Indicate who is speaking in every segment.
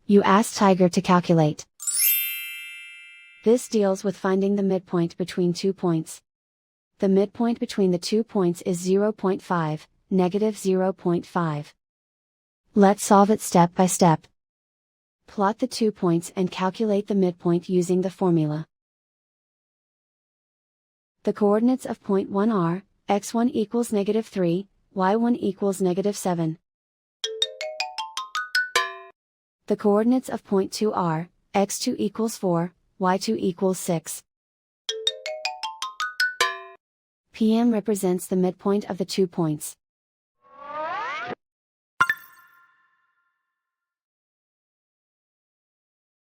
Speaker 1: You ask Tiger to calculate. This deals with finding the midpoint between 2 points. The midpoint between the 2 points is 0.5, negative 0.5. Let's solve it step by step. Plot the 2 points and calculate the midpoint using the formula. The coordinates of point 1 are, x1 equals negative 3, y1 equals negative 7. The coordinates of point 2 are, x2 equals 4, y2 equals 6. PM represents the midpoint of the 2 points.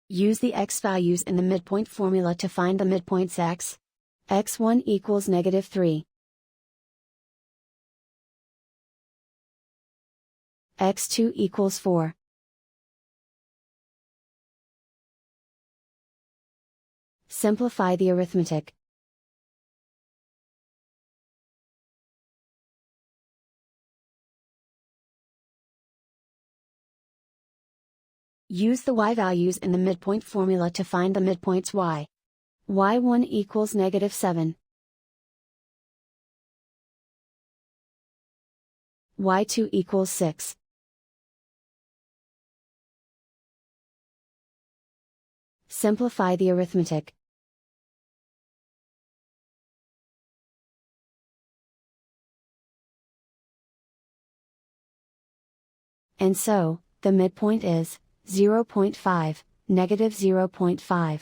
Speaker 1: Use the x values in the midpoint formula to find the midpoints x. x1 equals negative 3. x2 equals 4. Simplify the arithmetic. Use the y values in the midpoint formula to find the midpoints y. y1 equals negative 7. y2 equals 6. Simplify the arithmetic. And so, the midpoint is 0.5, negative 0.5.